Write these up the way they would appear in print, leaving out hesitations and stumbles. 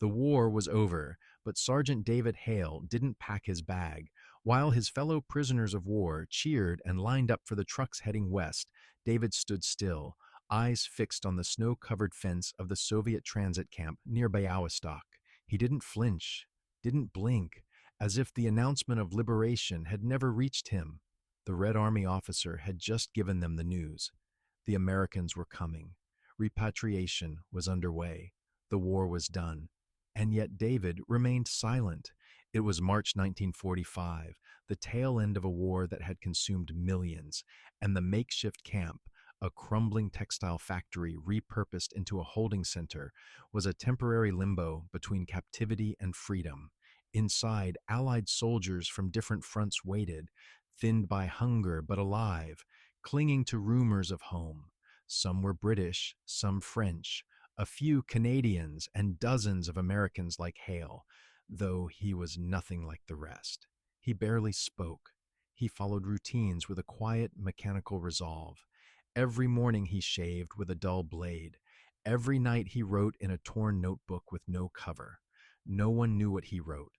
The war was over, but Sergeant David Hale didn't pack his bag. While his fellow prisoners of war cheered and lined up for the trucks heading west, David stood still, eyes fixed on the snow-covered fence of the Soviet transit camp near Białystok. He didn't flinch, didn't blink, as if the announcement of liberation had never reached him. The Red Army officer had just given them the news. The Americans were coming. Repatriation was underway. The war was done. And yet David remained silent. It was March 1945, the tail end of a war that had consumed millions, and the makeshift camp, a crumbling textile factory repurposed into a holding center, was a temporary limbo between captivity and freedom. Inside, Allied soldiers from different fronts waited, thinned by hunger but alive, clinging to rumors of home. Some were British, some French, a few Canadians, and dozens of Americans like Hale, though he was nothing like the rest. He barely spoke. He followed routines with a quiet, mechanical resolve. Every morning he shaved with a dull blade. Every night he wrote in a torn notebook with no cover. No one knew what he wrote.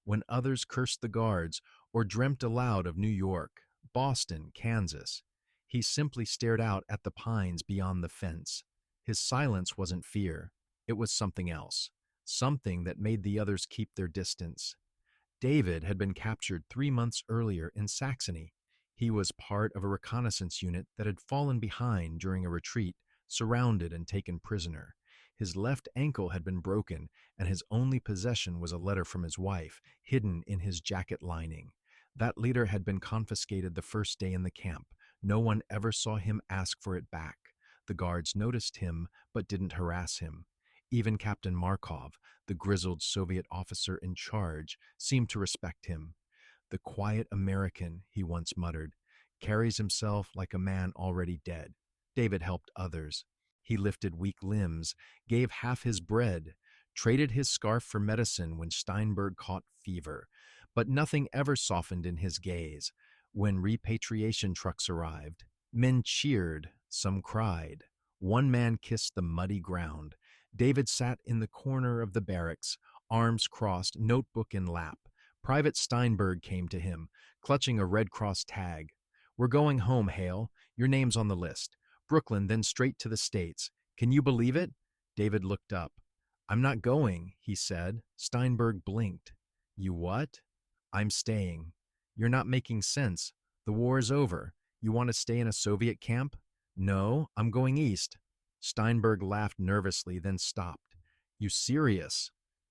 When others cursed the guards or dreamt aloud of New York, Boston, Kansas, he simply stared out at the pines beyond the fence. His silence wasn't fear. It was something else, something that made the others keep their distance. David had been captured 3 months earlier in Saxony. He was part of a reconnaissance unit that had fallen behind during a retreat, surrounded and taken prisoner. His left ankle had been broken, and his only possession was a letter from his wife, hidden in his jacket lining. That letter had been confiscated the first day in the camp. No one ever saw him ask for it back. The guards noticed him, but didn't harass him. Even Captain Markov, the grizzled Soviet officer in charge, seemed to respect him. "The quiet American," he once muttered, "carries himself like a man already dead." David helped others. He lifted weak limbs, gave half his bread, traded his scarf for medicine when Steinberg caught fever. But nothing ever softened in his gaze. When repatriation trucks arrived, men cheered, some cried. One man kissed the muddy ground. David sat in the corner of the barracks, arms crossed, notebook in lap. Private Steinberg came to him, clutching a Red Cross tag. "We're going home, Hale. Your name's on the list. Brooklyn, then straight to the States. Can you believe it?" David looked up. "I'm not going," he said. Steinberg blinked. "You what?" "I'm staying." "You're not making sense. The war is over. You want to stay in a Soviet camp?" "No, I'm going east." Steinberg laughed nervously, then stopped. "You serious?"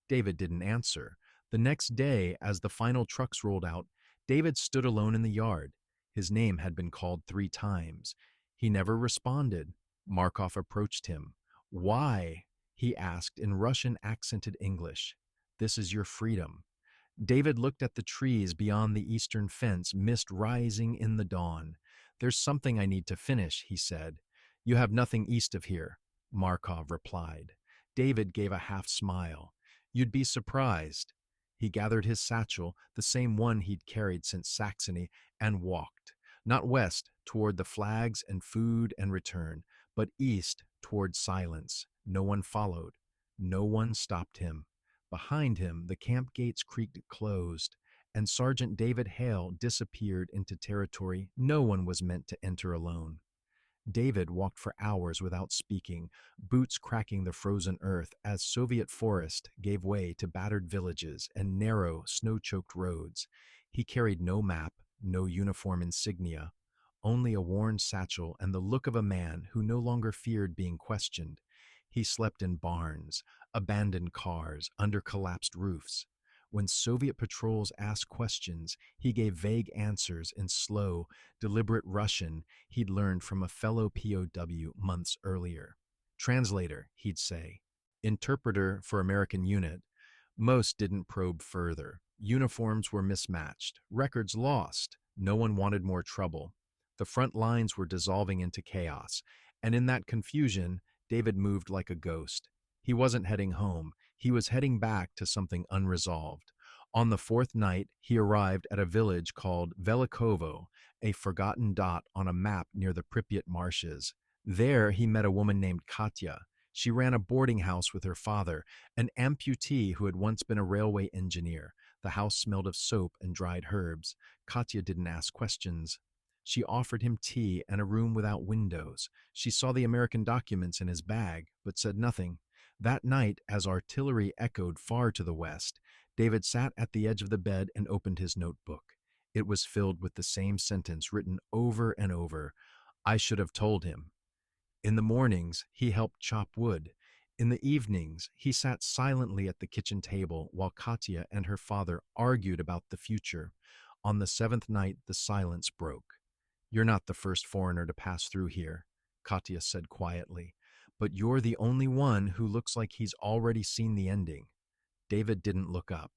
David didn't answer. The next day, as the final trucks rolled out, David stood alone in the yard. His name had been called 3 times. He never responded. Markov approached him. "Why?" he asked in Russian-accented English. "This is your freedom." David looked at the trees beyond the eastern fence, mist rising in the dawn. "There's something I need to finish," he said. "You have nothing east of here," Markov replied. David gave a half smile. "You'd be surprised." He gathered his satchel, the same one he'd carried since Saxony, and walked, not west toward the flags and food and return, but east toward silence. No one followed. No one stopped him. Behind him, the camp gates creaked closed, and Sergeant David Hale disappeared into territory no one was meant to enter alone. David walked for hours without speaking, boots cracking the frozen earth as Soviet forest gave way to battered villages and narrow, snow-choked roads. He carried no map, no uniform insignia, only a worn satchel and the look of a man who no longer feared being questioned. He slept in barns, abandoned cars, under collapsed roofs. When Soviet patrols asked questions, he gave vague answers in slow, deliberate Russian he'd learned from a fellow POW months earlier. "Translator," he'd say. "Interpreter for American unit." Most didn't probe further. Uniforms were mismatched, records lost. No one wanted more trouble. The front lines were dissolving into chaos, and in that confusion, David moved like a ghost. He wasn't heading home. He was heading back to something unresolved. On the 4th night, he arrived at a village called Velikovo, a forgotten dot on a map near the Pripyat marshes. There, he met a woman named Katya. She ran a boarding house with her father, an amputee who had once been a railway engineer. The house smelled of soap and dried herbs. Katya didn't ask questions. She offered him tea and a room without windows. She saw the American documents in his bag, but said nothing. That night, as artillery echoed far to the west, David sat at the edge of the bed and opened his notebook. It was filled with the same sentence written over and over. I should have told him. In the mornings, he helped chop wood. In the evenings, he sat silently at the kitchen table while Katya and her father argued about the future. On the seventh night, the silence broke. You're not the first foreigner to pass through here, Katya said quietly, but you're the only one who looks like he's already seen the ending. David didn't look up.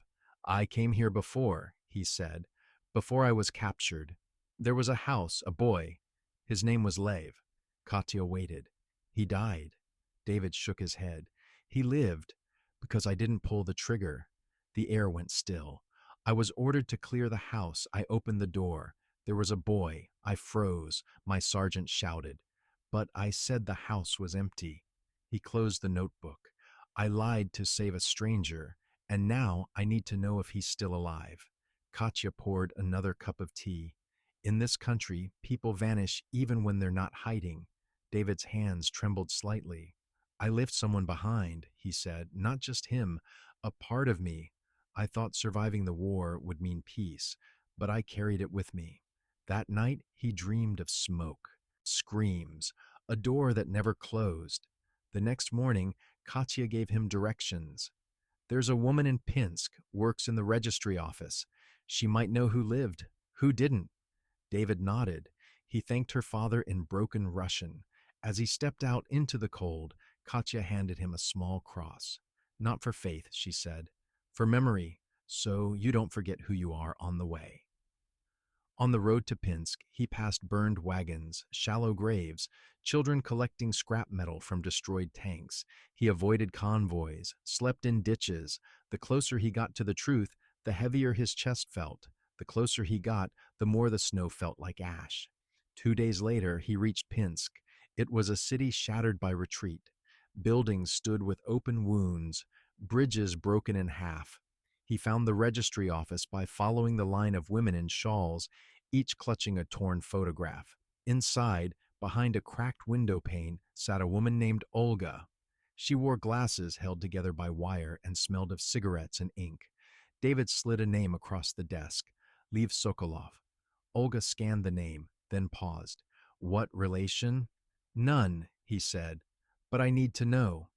I came here before, he said, before I was captured. There was a house, a boy. His name was Lev. Katya waited. He died. David shook his head. He lived because I didn't pull the trigger. The air went still. I was ordered to clear the house. I opened the door. There was a boy. I froze. My sergeant shouted. But I said the house was empty. He closed the notebook. I lied to save a stranger, and now I need to know if he's still alive. Katya poured another cup of tea. In this country, people vanish even when they're not hiding. David's hands trembled slightly. I left someone behind, he said, not just him, a part of me. I thought surviving the war would mean peace, but I carried it with me. That night, he dreamed of smoke, screams, a door that never closed. The next morning, Katya gave him directions. There's a woman in Pinsk, works in the registry office. She might know who lived, who didn't. David nodded. He thanked her father in broken Russian. As he stepped out into the cold, Katya handed him a small cross. Not for faith, she said, for memory, so you don't forget who you are on the way. On the road to Pinsk, he passed burned wagons, shallow graves, children collecting scrap metal from destroyed tanks. He avoided convoys, slept in ditches. The closer he got to the truth, the heavier his chest felt. The closer he got, the more the snow felt like ash. 2 days later, he reached Pinsk. It was a city shattered by retreat. Buildings stood with open wounds, bridges broken in half. He found the registry office by following the line of women in shawls, each clutching a torn photograph. Inside, behind a cracked window pane, sat a woman named Olga. She wore glasses held together by wire and smelled of cigarettes and ink. David slid a name across the desk. Lev Sokolov. Olga scanned the name, then paused. What relation? None, he said. But I need to know.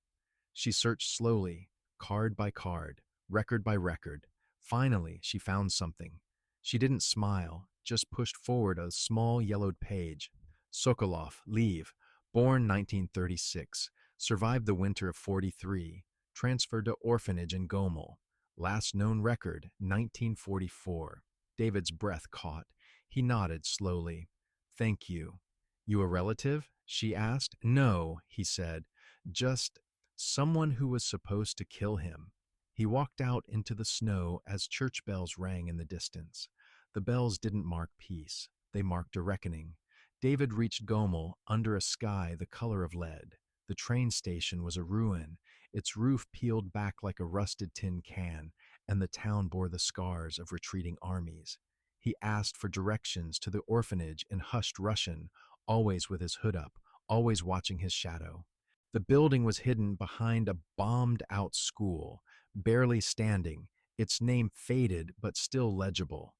She searched slowly, card by card, record by record. Finally, she found something. She didn't smile, just pushed forward a small yellowed page. Sokolov, Lev, born 1936, survived the winter of 43, transferred to orphanage in Gomel. Last known record, 1944. David's breath caught. He nodded slowly. Thank you. You a relative? She asked. No, he said. Just someone who was supposed to kill him. He walked out into the snow as church bells rang in the distance. The bells didn't mark peace. They marked a reckoning. David reached Gomel under a sky the color of lead. The train station was a ruin. Its roof peeled back like a rusted tin can, and the town bore the scars of retreating armies. He asked for directions to the orphanage in hushed Russian, always with his hood up, always watching his shadow. The building was hidden behind a bombed-out school, barely standing, its name faded but still legible.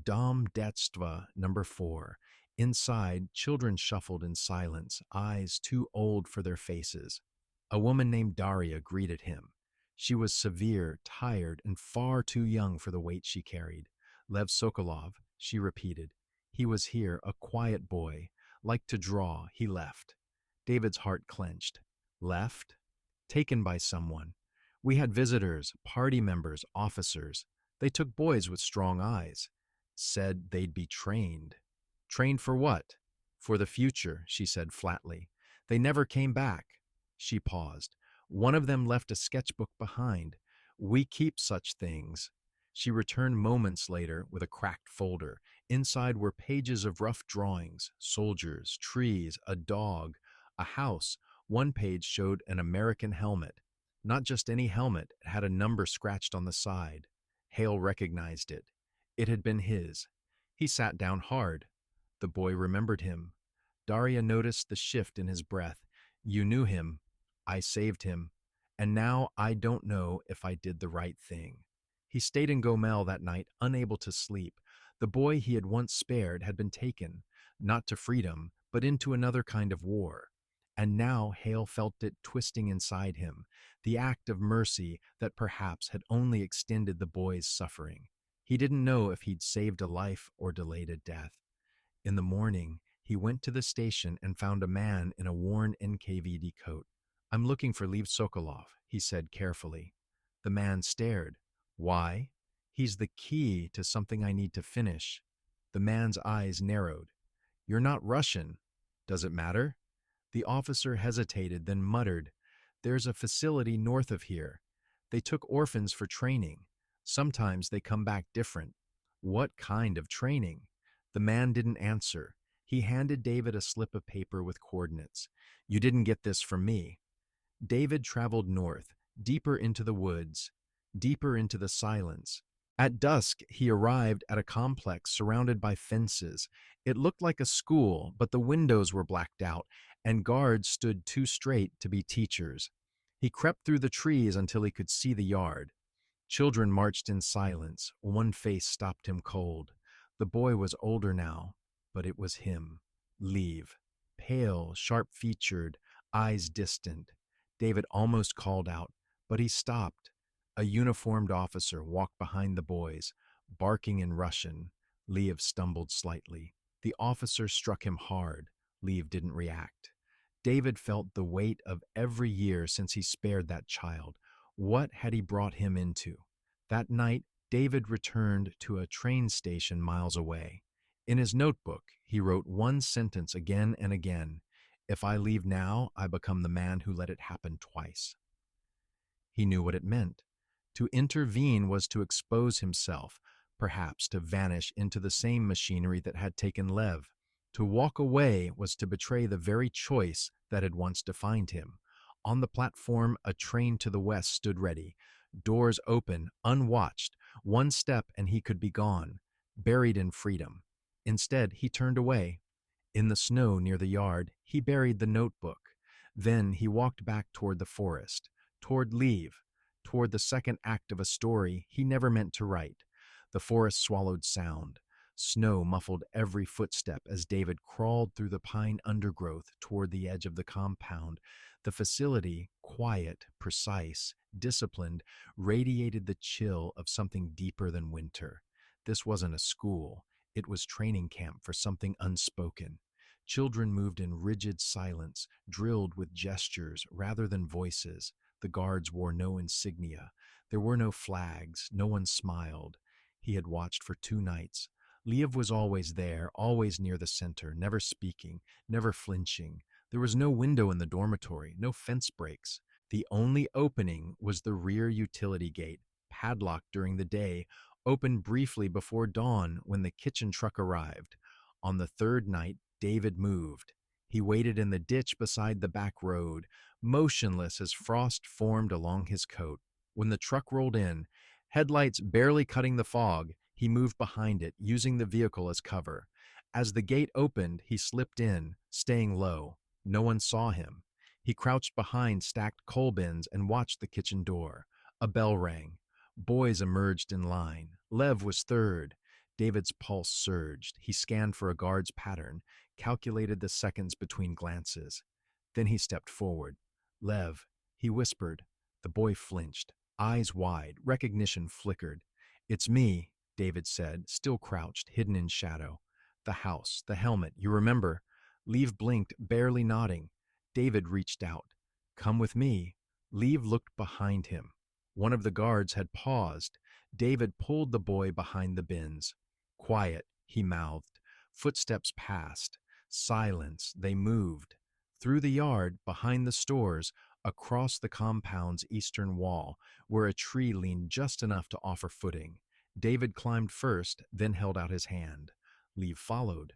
Dom Detstva, number 4. Inside, children shuffled in silence, eyes too old for their faces. A woman named Daria greeted him. She was severe, tired, and far too young for the weight she carried. Lev Sokolov, she repeated. He was here, a quiet boy. Liked to draw, he left. David's heart clenched. Left? Taken by someone. We had visitors, party members, officers. They took boys with strong eyes. Said they'd be trained. Trained for what? For the future, she said flatly. They never came back. She paused. One of them left a sketchbook behind. We keep such things. She returned moments later with a cracked folder. Inside were pages of rough drawings, soldiers, trees, a dog, a house, One page showed an American helmet. Not just any helmet, it had a number scratched on the side. Hale recognized it. It had been his. He sat down hard. The boy remembered him. Daria noticed the shift in his breath. You knew him. I saved him. And now I don't know if I did the right thing. He stayed in Gomel that night, unable to sleep. The boy he had once spared had been taken, not to freedom, but into another kind of war. And now Hale felt it twisting inside him, the act of mercy that perhaps had only extended the boy's suffering. He didn't know if he'd saved a life or delayed a death. In the morning, he went to the station and found a man in a worn NKVD coat. I'm looking for Lev Sokolov, he said carefully. The man stared. Why? He's the key to something I need to finish. The man's eyes narrowed. You're not Russian. Does it matter? The officer hesitated, then muttered, There's a facility north of here. They took orphans for training. Sometimes they come back different. What kind of training? The man didn't answer. He handed David a slip of paper with coordinates. You didn't get this from me. David traveled north, deeper into the woods, deeper into the silence. At dusk, he arrived at a complex surrounded by fences. It looked like a school, but the windows were blacked out, and guards stood too straight to be teachers. He crept through the trees until he could see the yard. Children marched in silence. One face stopped him cold. The boy was older now, but it was him. Lev. Pale, sharp-featured, eyes distant. David almost called out, but he stopped. A uniformed officer walked behind the boys, barking in Russian. Lev stumbled slightly. The officer struck him hard. Lev didn't react. David felt the weight of every year since he spared that child. What had he brought him into? That night, David returned to a train station miles away. In his notebook, he wrote one sentence again and again. If I leave now, I become the man who let it happen twice. He knew what it meant. To intervene was to expose himself, perhaps to vanish into the same machinery that had taken Lev. To walk away was to betray the very choice that had once defined him. On the platform, a train to the west stood ready. Doors open, unwatched. One step and he could be gone, buried in freedom. Instead, he turned away. In the snow near the yard, he buried the notebook. Then he walked back toward the forest, toward Lev, toward the second act of a story he never meant to write. The forest swallowed sound. Snow muffled every footstep as David crawled through the pine undergrowth toward the edge of the compound. The facility, quiet, precise, disciplined, radiated the chill of something deeper than winter. This wasn't a school. It was training camp for something unspoken. Children moved in rigid silence, drilled with gestures rather than voices. The guards wore no insignia. There were no flags. No one smiled. He had watched for 2 nights. Lev was always there, always near the center, never speaking, never flinching. There was no window in the dormitory, no fence breaks. The only opening was the rear utility gate, padlocked during the day, opened briefly before dawn when the kitchen truck arrived. On the 3rd night, David moved. He waited in the ditch beside the back road, motionless as frost formed along his coat. When the truck rolled in, headlights barely cutting the fog, he moved behind it, using the vehicle as cover. As the gate opened, he slipped in, staying low. No one saw him. He crouched behind stacked coal bins and watched the kitchen door. A bell rang. Boys emerged in line. Lev was 3rd. David's pulse surged. He scanned for a guard's pattern, calculated the seconds between glances. Then he stepped forward. Lev, he whispered. The boy flinched, eyes wide. Recognition flickered. It's me, David said, still crouched, hidden in shadow. The house, the helmet, you remember? Lev blinked, barely nodding. David reached out. Come with me. Lev looked behind him. One of the guards had paused. David pulled the boy behind the bins. Quiet, he mouthed. Footsteps passed. Silence, they moved. Through the yard, behind the stores, across the compound's eastern wall, where a tree leaned just enough to offer footing. David climbed first, then held out his hand. Lev followed.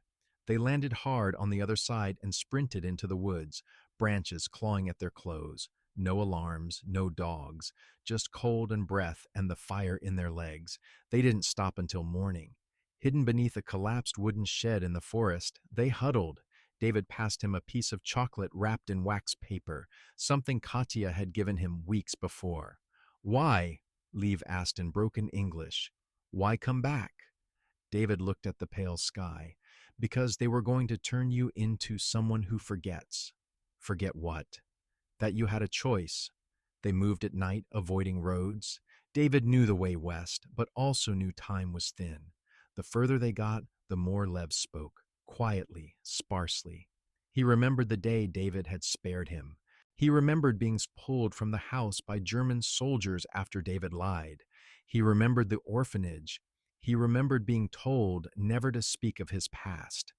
They landed hard on the other side and sprinted into the woods. branches clawing at their clothes. No alarms, no dogs, just cold and breath and the fire in their legs. They didn't stop until morning. Hidden beneath a collapsed wooden shed in the forest, they huddled. David passed him a piece of chocolate wrapped in wax paper, something Katya had given him weeks before. Why? Liev asked in broken English. Why come back? David looked at the pale sky. Because they were going to turn you into someone who forgets. Forget what? That you had a choice. They moved at night, avoiding roads. David knew the way west, but also knew time was thin. The further they got, the more Lev spoke, quietly, sparsely. He remembered the day David had spared him. He remembered being pulled from the house by German soldiers after David lied. He remembered the orphanage. He remembered being told never to speak of his past.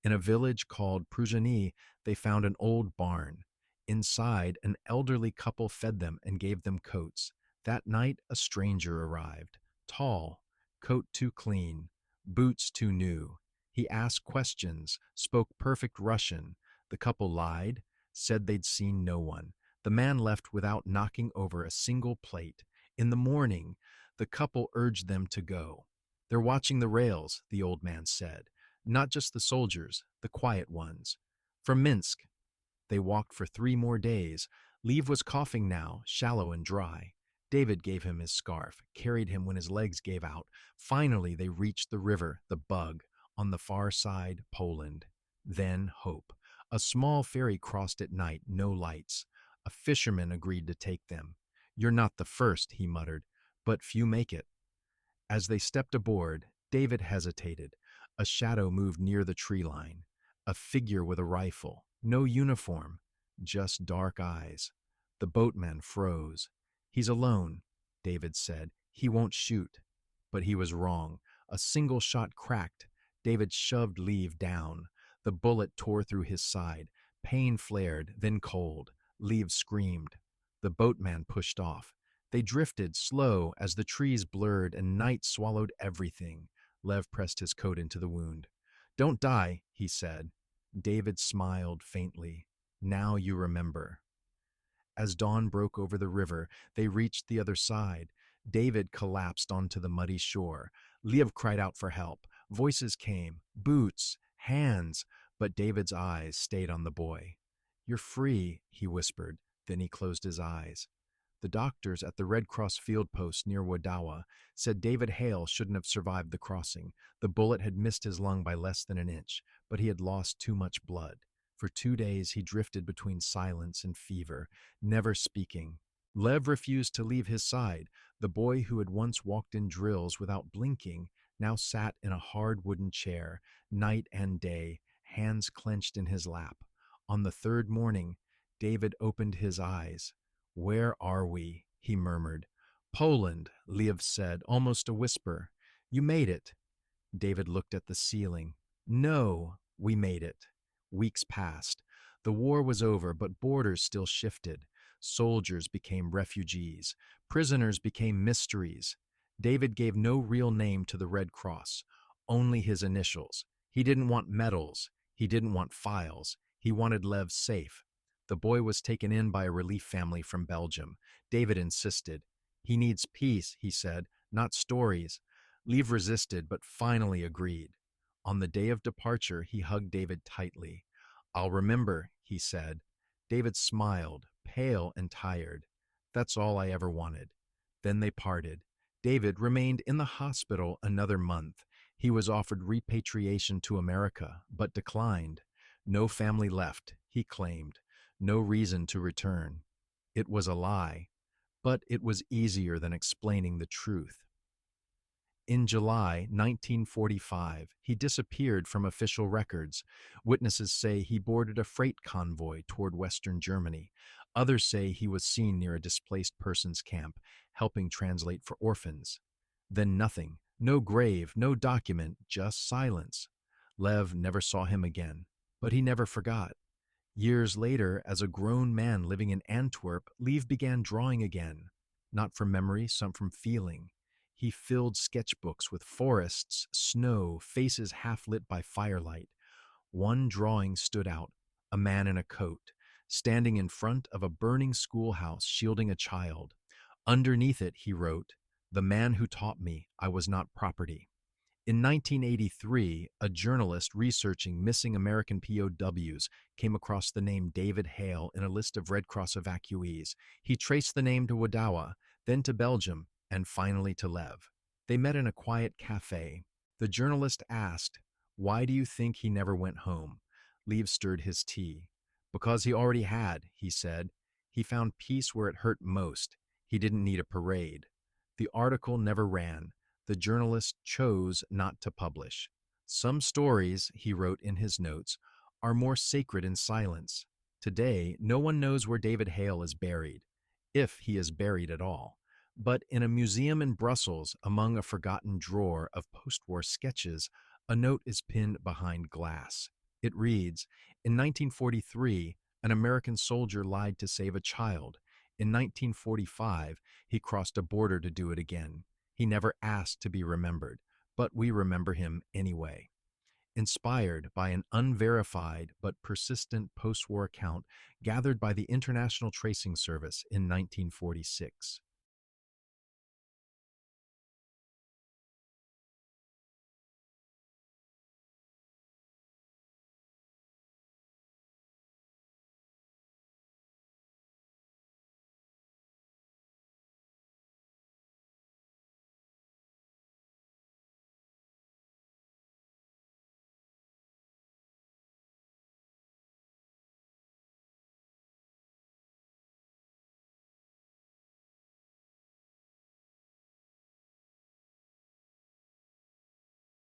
In a village called Pruzhany, they found an old barn. Inside, an elderly couple fed them and gave them coats. That night, a stranger arrived. Tall, coat too clean, boots too new. He asked questions, spoke perfect Russian. The couple lied, said they'd seen no one. The man left without knocking over a single plate. In the morning, the couple urged them to go. They're watching the rails, the old man said. Not just the soldiers, the quiet ones. From Minsk. They walked for 3 more days. Liev was coughing now, shallow and dry. David gave him his scarf, carried him when his legs gave out. Finally, they reached the river, the Bug, on the far side, Poland. Then hope. A small ferry crossed at night, no lights. A fisherman agreed to take them. You're not the first, he muttered, but few make it. As they stepped aboard, David hesitated. A shadow moved near the tree line. A figure with a rifle. No uniform, just dark eyes. The boatman froze. He's alone, David said. He won't shoot. But he was wrong. A single shot cracked. David shoved Liev down. The bullet tore through his side. Pain flared, then cold. Liev screamed. The boatman pushed off. They drifted, slow, as the trees blurred and night swallowed everything. Lev pressed his coat into the wound. Don't die, he said. David smiled faintly. Now you remember. As dawn broke over the river, they reached the other side. David collapsed onto the muddy shore. Liev cried out for help. Voices came, boots, hands, but David's eyes stayed on the boy. You're free, he whispered. Then he closed his eyes. The doctors at the Red Cross field post near WWII said David Hale shouldn't have survived the crossing. The bullet had missed his lung by less than an inch, but he had lost too much blood. For 2 days he drifted between silence and fever, never speaking. Lev refused to leave his side. The boy who had once walked in drills without blinking now sat in a hard wooden chair, night and day, hands clenched in his lap. On the 3rd morning, David opened his eyes. Where are we? He murmured. Poland, Liev said, almost a whisper. You made it. David looked at the ceiling. No, we made it. Weeks passed. The war was over, but borders still shifted. Soldiers became refugees. Prisoners became mysteries. David gave no real name to the Red Cross, only his initials. He didn't want medals. He didn't want files. He wanted Lev safe. The boy was taken in by a relief family from Belgium. David insisted. He needs peace, he said, not stories. Liev resisted, but finally agreed. On the day of departure, he hugged David tightly. I'll remember, he said. David smiled, pale and tired. That's all I ever wanted. Then they parted. David remained in the hospital another month. He was offered repatriation to America, but declined. No family left, he claimed. No reason to return. It was a lie, but it was easier than explaining the truth. In July 1945, he disappeared from official records. Witnesses say he boarded a freight convoy toward Western Germany. Others say he was seen near a displaced persons camp, helping translate for orphans. Then nothing, no grave, no document, just silence. Lev never saw him again, but he never forgot. Years later, as a grown man living in Antwerp, Liev began drawing again, not from memory, some from feeling. He filled sketchbooks with forests, snow, faces half lit by firelight. One drawing stood out, a man in a coat, standing in front of a burning schoolhouse shielding a child. Underneath it, he wrote, "The man who taught me I was not property." In 1983, a journalist researching missing American POWs came across the name David Hale in a list of Red Cross evacuees. He traced the name to WWII, then to Belgium, and finally to Lev. They met in a quiet cafe. The journalist asked, "Why do you think he never went home?" Lev stirred his tea. "Because he already had," he said. "He found peace where it hurt most. He didn't need a parade." The article never ran. The journalist chose not to publish. "Some stories," he wrote in his notes, "are more sacred in silence." Today, no one knows where David Hale is buried, if he is buried at all. But in a museum in Brussels, among a forgotten drawer of post-war sketches, a note is pinned behind glass. It reads, "In 1943, an American soldier lied to save a child. In 1945, he crossed a border to do it again. He never asked to be remembered, but we remember him anyway." Inspired by an unverified but persistent post-war account gathered by the International Tracing Service in 1946.